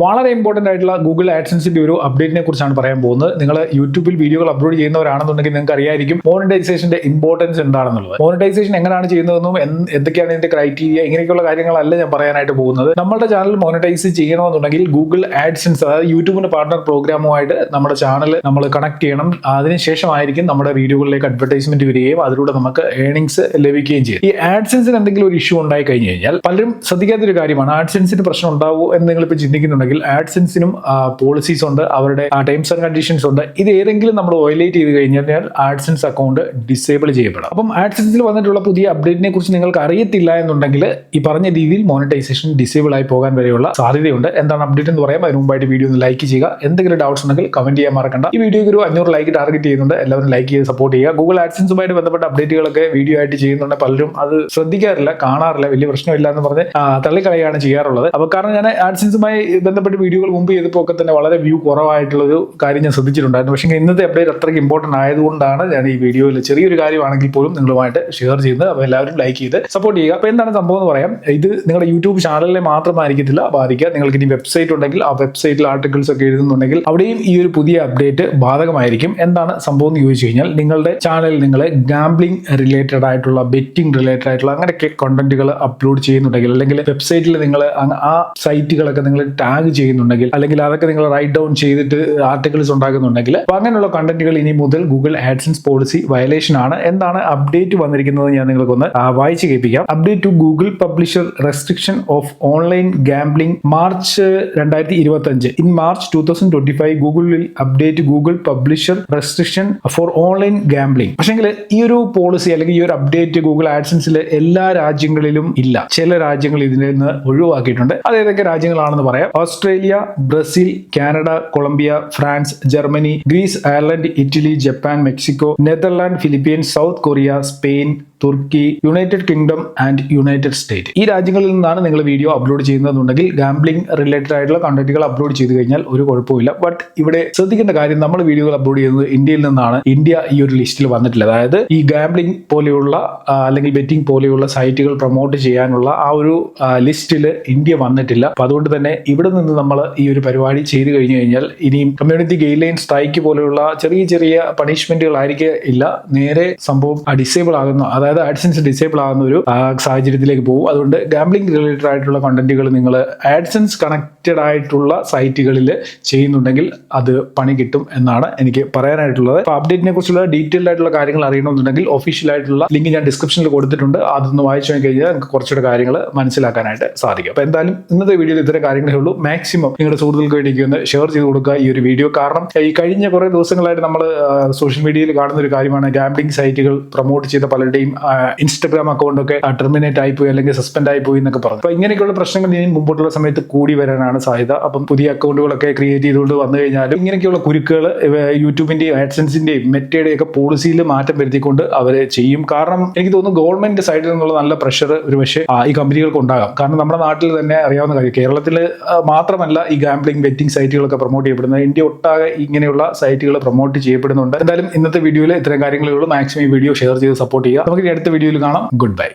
വളരെ ഇമ്പോർട്ടന്റ് ആയിട്ടുള്ള ഗൂഗിൾ ആഡ്സൻസിന്റെ ഒരു അപ്ഡേറ്റിനെ കുറിച്ചാണ് പറയാൻ പോകുന്നത്. നിങ്ങൾ യൂട്യൂബിൽ വീഡിയോകൾ അപ്ലോഡ് ചെയ്യുന്നവരാണെന്നുണ്ടെങ്കിൽ നിങ്ങൾക്ക് അറിയായിരിക്കും മോണിറ്റൈസേഷന്റെ ഇമ്പോർട്ടൻസ് എന്താണെന്നുള്ളത്. മോണിറ്റൈസേഷൻ എങ്ങനെയാണ് ചെയ്യുന്നതെന്നും എന്തൊക്കെയാണ് ഇതിന്റെ ക്രൈറ്റീരിയ, ഇങ്ങനെയൊക്കെയുള്ള കാര്യങ്ങളല്ല ഞാൻ പറയാനായിട്ട് പോകുന്നത്. നമ്മുടെ ചാനൽ മോണിറ്റൈസ് ചെയ്യണമെന്നുണ്ടെങ്കിൽ ഗൂഗിൾ ആഡ്സൻസ്, അതായത് യൂട്യൂബിന്റെ പാർട്ണർ പ്രോഗ്രാമുമായിട്ട് നമ്മുടെ ചാനൽ നമ്മൾ കണക്ട് ചെയ്യണം. അതിനുശേഷമായിരിക്കും നമ്മുടെ വീഡിയോകളിലേക്ക് അഡ്വർടൈസ്മെന്റ് വരികയും അതിലൂടെ നമുക്ക് ഏണിങ്സ് ലഭിക്കുകയും ചെയ്യും. ഈ ആഡ്സൻസിന് എന്തെങ്കിലും ഒരു ഇഷ്യൂ ഉണ്ടായി കഴിഞ്ഞു കഴിഞ്ഞാൽ പലരും ശ്രദ്ധിക്കാത്തൊരു കാര്യമാണ്. ആഡ്സൻസിന് പ്രശ്നം ഉണ്ടാവുമോ എന്ന് നിങ്ങളിപ്പോൾ ചിന്തിക്കുന്നുണ്ടെങ്കിൽ ആഡ്സൻസിനും പോളിസീസ് ഉണ്ട്, അവരുടെ ടേംസ് ആൻഡ് കണ്ടീഷൻസ് ഉണ്ട്. ഇത് ഏതെങ്കിലും നമ്മൾ വയലേറ്റ് ചെയ്ത് കഴിഞ്ഞാൽ ആഡ്സൻസ് അക്കൗണ്ട് ഡിസേബിൾ ചെയ്യപ്പെടാം. അപ്പം ആഡ്സൻസിൽ വന്നിട്ടുള്ള പുതിയ അപ്ഡേറ്റിനെ കുറിച്ച് നിങ്ങൾക്ക് അറിയത്തില്ല എന്നുണ്ടെങ്കിൽ ഈ പറഞ്ഞ രീതിയിൽ മോണിറ്റൈസേഷൻ ഡിസേബിൾ ആയി പോകാൻ വരെയുള്ള സാധ്യതയുണ്ട്. എന്താണ് അപ്ഡേറ്റ് എന്ന് പറയാം. അതിന് മുമ്പായിട്ട് വീഡിയോ ഒന്ന് ലൈക്ക് ചെയ്യുക. എന്തെങ്കിലും ഡൗട്ട്സ് ഉണ്ടെങ്കിൽ കമന്റ് ചെയ്യാൻ മറക്കണ്ട. ഈ വീഡിയോയ്ക്ക് ഒരു 500 ലൈക്ക് ടാർഗറ്റ് ചെയ്യുന്നുണ്ട്. എല്ലാവരും ലൈക്ക് ചെയ്ത് സപ്പോർട്ട് ചെയ്യുക. ഗൂഗിൾ ആഡ്സൻസുമായിട്ട് ബന്ധപ്പെട്ട അപ്ഡേറ്റുകളൊക്കെ വീഡിയോ ആയിട്ട് ചെയ്യുന്നുണ്ട്. പലരും അത് ശ്രദ്ധിക്കാറില്ല, കാണാറില്ല, വലിയ പ്രശ്നമില്ല എന്ന് പറഞ്ഞ് തള്ളിക്കളയാണ് ചെയ്യാറുള്ളത്. അപ്പോൾ കാരണം ഞാൻ ആഡ്സൻസുമായി ബന്ധപ്പെട്ട് വീഡിയോകൾ മുമ്പ് ചെയ്തപ്പോൾ ഒക്കെ തന്നെ വളരെ വ്യൂ കുറവായിട്ടുള്ളൊരു കാര്യം ഞാൻ ശ്രദ്ധിച്ചിട്ടുണ്ടായിരുന്നു. പക്ഷേ ഇന്നത്തെ അപ്ഡേറ്റ് അത്രയ്ക്ക് ഇമ്പോർട്ടന്റ് ആയതുകൊണ്ടാണ് ഞാൻ ഈ വീഡിയോയിൽ ചെറിയൊരു കാര്യമാണെങ്കിൽ പോലും നിങ്ങളുമായിട്ട് ഷെയർ ചെയ്യുന്നത്. അപ്പോൾ എല്ലാവരും ലൈക്ക് ചെയ്ത് സപ്പോർട്ട് ചെയ്യുക. അപ്പോൾ എന്താണ് സംഭവം എന്ന് പറയാം. ഇത് നിങ്ങളുടെ യൂട്യൂബ് ചാനലിനെ മാത്രമായിരിക്കത്തില്ല ബാധിക്കുക. നിങ്ങൾക്ക് ഇനി വെബ്സൈറ്റ് ഉണ്ടെങ്കിൽ ആ വെബ്സൈറ്റിൽ ആർട്ടിക്കിൾസ് ഒക്കെ എഴുതുന്നുണ്ടെങ്കിൽ അവിടെയും ഈ ഒരു പുതിയ അപ്ഡേറ്റ് ബാധകമായിരിക്കും. എന്താണ് സംഭവം എന്ന് ചോദിച്ചു കഴിഞ്ഞാൽ, നിങ്ങളുടെ ചാനലിൽ നിങ്ങൾ ഗാംബ്ലിംഗ് റിലേറ്റഡ് ആയിട്ടുള്ള, ബെറ്റിംഗ് റിലേറ്റഡ് ആയിട്ടുള്ള അങ്ങനെയൊക്കെ കണ്ടന്റുകൾ അപ്ലോഡ് ചെയ്യുന്നുണ്ടെങ്കിൽ, അല്ലെങ്കിൽ വെബ്സൈറ്റിൽ നിങ്ങൾ ആ സൈറ്റുകളൊക്കെ നിങ്ങൾ ടാഗ് ചെയ്യുന്നുണ്ടെങ്കിൽ, അല്ലെങ്കിൽ അതൊക്കെ നിങ്ങൾ റൈറ്റ് ഡൗൺ ചെയ്തിട്ട് ആർട്ടിക്കിൾസ് ഉണ്ടാക്കുന്നുണ്ടെങ്കിൽ, അപ്പൊ അങ്ങനെയുള്ള കണ്ടന്റുകൾ ഇനി മുതൽ ഗൂഗിൾ ആഡ്സൻസ് പോളിസി വയലേഷൻ ആണ്. എന്താണ് അപ്ഡേറ്റ് വന്നിരിക്കുന്നത് ഞാൻ നിങ്ങൾക്കൊന്ന് വായിച്ച് കേൾപ്പിക്കാം. Update to Google publisher restriction of online gambling March 2025. In March 2025 Google will update Google publisher restriction for online gambling. പക്ഷെങ്കിൽ ഈ ഒരു പോളിസി അല്ലെങ്കിൽ ഈ ഒരു അപ്ഡേറ്റ് ഗൂഗിൾ ആഡ്സൻസിൽ എല്ലാ രാജ്യങ്ങളിലും ഇല്ല. ചില രാജ്യങ്ങൾ ഇതിൽ നിന്ന് ഒഴിവാക്കിയിട്ടുണ്ട്. അത് ഏതൊക്കെ രാജ്യങ്ങളാണെന്ന് പറയാം. Australia, Brazil, Canada, Colombia, France, Germany, Greece, Ireland, Italy, Japan, Mexico, Netherland, Philippines, South Korea, Spain, Turkey, United Kingdom and United State. ഈ രാജ്യങ്ങളിൽ നിന്നാണ് നിങ്ങൾ വീഡിയോ അപ്ലോഡ് ചെയ്യുന്നതെന്നുണ്ടെങ്കിൽ ഗാംബ്ലിംഗ് റിലേറ്റഡ് ആയിട്ടുള്ള കണ്ടന്റുകൾ അപ്ലോഡ് ചെയ്ത് കഴിഞ്ഞാൽ ഒരു കുഴപ്പമില്ല. ബട്ട് ഇവിടെ ശ്രദ്ധിക്കേണ്ട കാര്യം, നമ്മൾ വീഡിയോകൾ അപ്ലോഡ് ചെയ്യുന്നത് ഇന്ത്യയിൽ നിന്നാണ്. ഇന്ത്യ ഈ ഒരു ലിസ്റ്റിൽ വന്നിട്ടില്ല. അതായത് ഈ ഗാംബ്ലിംഗ് പോലെയുള്ള അല്ലെങ്കിൽ ബെറ്റിംഗ് പോലെയുള്ള സൈറ്റുകൾ പ്രൊമോട്ട് ചെയ്യാനുള്ള ആ ഒരു ലിസ്റ്റിൽ ഇന്ത്യ വന്നിട്ടില്ല. അപ്പൊ അതുകൊണ്ട് തന്നെ ഇവിടെ നിന്ന് നമ്മൾ ഈ ഒരു പരിപാടി ചെയ്തു കഴിഞ്ഞു കഴിഞ്ഞാൽ ഇനിയും കമ്മ്യൂണിറ്റി ഗൈഡ് ലൈൻ സ്ട്രൈക്ക് പോലെയുള്ള ചെറിയ ചെറിയ പണിഷ്മെന്റുകൾ ആയിരിക്കില്ല. നേരെ സംഭവം ഡിസേബിൾ ആകുന്ന, അതായത് ആഡ്സൻസ് ഡിസേബിൾ ആകുന്ന ഒരു സാഹചര്യത്തിലേക്ക് പോകും. അതുകൊണ്ട് ഗാംബ്ലിംഗ് റിലേറ്റഡ് ആയിട്ടുള്ള കണ്ടന്റുകൾ നിങ്ങൾ ആഡ്സൻസ് കണക്റ്റഡ് ആയിട്ടുള്ള സൈറ്റുകളിൽ ചെയ്യുന്നുണ്ടെങ്കിൽ അത് പണി കിട്ടും എന്നാണ് എനിക്ക് പറയാനായിട്ടുള്ളത്. അപ്പോൾ അപ്ഡേറ്റിനെ കുറിച്ചുള്ള ഡീറ്റെയിൽഡ് ആയിട്ടുള്ള കാര്യങ്ങൾ അറിയണമെന്നുണ്ടെങ്കിൽ ഒഫീഷ്യൽ ആയിട്ടുള്ള ലിങ്ക് ഞാൻ ഡിസ്ക്രിപ്ഷനിൽ കൊടുത്തിട്ടുണ്ട്. അതൊന്ന് വായിച്ചു നോക്കി കഴിഞ്ഞാൽ നിങ്ങൾക്ക് കുറച്ചുകൂടെ കാര്യങ്ങൾ മനസ്സിലാക്കാനായിട്ട് സാധിക്കും. അപ്പോൾ എന്തായാലും ഇന്നത്തെ വീഡിയോയിൽ ഇത്തരം കാര്യങ്ങളേ ഉള്ളൂ. മാക്സിമം നിങ്ങളുടെ സുഹൃത്തുക്കൾക്ക് വേണ്ടി ഒന്ന് ഷെയർ ചെയ്ത് കൊടുക്കുക ഈ ഒരു വീഡിയോ. കാരണം ഈ കഴിഞ്ഞ കുറേ ദിവസങ്ങളായിട്ട് നമ്മൾ സോഷ്യൽ മീഡിയയിൽ കാണുന്ന ഒരു കാര്യമാണ്, ഗാംബ്ലിംഗ് സൈറ്റുകൾ പ്രൊമോട്ട് ചെയ്ത പലരുടെയും ഇൻസ്റ്റഗ്രാം അക്കൗണ്ട് ഒക്കെ ടെർമിനേറ്റ് ആയിപ്പോയി അല്ലെങ്കിൽ സസ്പെൻഡ് ആയിപ്പോയി എന്നൊക്കെ പറഞ്ഞു. അപ്പൊ ഇങ്ങനെയൊക്കെയുള്ള പ്രശ്നങ്ങൾ ഇനി മുമ്പോട്ടുള്ള സമയത്ത് കൂടി വരാനാണ് സാധ്യത. അപ്പം പുതിയ അക്കൗണ്ടുകളൊക്കെ ക്രിയേറ്റ് ചെയ്തുകൊണ്ട് വന്നു കഴിഞ്ഞാലും ഇങ്ങനെയൊക്കെയുള്ള കുരുക്കുകൾ യൂട്യൂബിന്റെയും ആഡ്സൻസിന്റെയും മെറ്റയുടെയും ഒക്കെ പോളിസിയിൽ മാറ്റം വരുത്തിക്കൊണ്ട് അവരെ ചെയ്യും. കാരണം എനിക്ക് തോന്നുന്നു ഗവൺമെന്റ് സൈഡിൽ നിന്നുള്ള നല്ല പ്രഷർ ഒരു പക്ഷേ ഈ കമ്പനികൾക്ക് ഉണ്ടാകാം. കാരണം നമ്മുടെ നാട്ടിൽ തന്നെ അറിയാവുന്ന കാര്യം, കേരളത്തിൽ മാത്രമല്ല ഈ ഗാംബ്ലിംഗ് ബെറ്റിംഗ് സൈറ്റുകളൊക്കെ പ്രൊമോട്ട് ചെയ്യപ്പെടുന്നത്, ഇന്ത്യ ഒട്ടാകെ ഇങ്ങനെയുള്ള സൈറ്റുകൾ പ്രൊമോട്ട് ചെയ്യപ്പെടുന്നുണ്ട്. എന്തായാലും ഇന്നത്തെ വീഡിയോയിൽ ഇത്തരം കാര്യങ്ങളേ ഉള്ളൂ. മാക്സിമം ഈ വീഡിയോ ഷെയർ ചെയ്ത് സപ്പോർട്ട് ചെയ്യുക. നമുക്ക് അടുത്ത വീഡിയോയിൽ കാണാം. Good bye.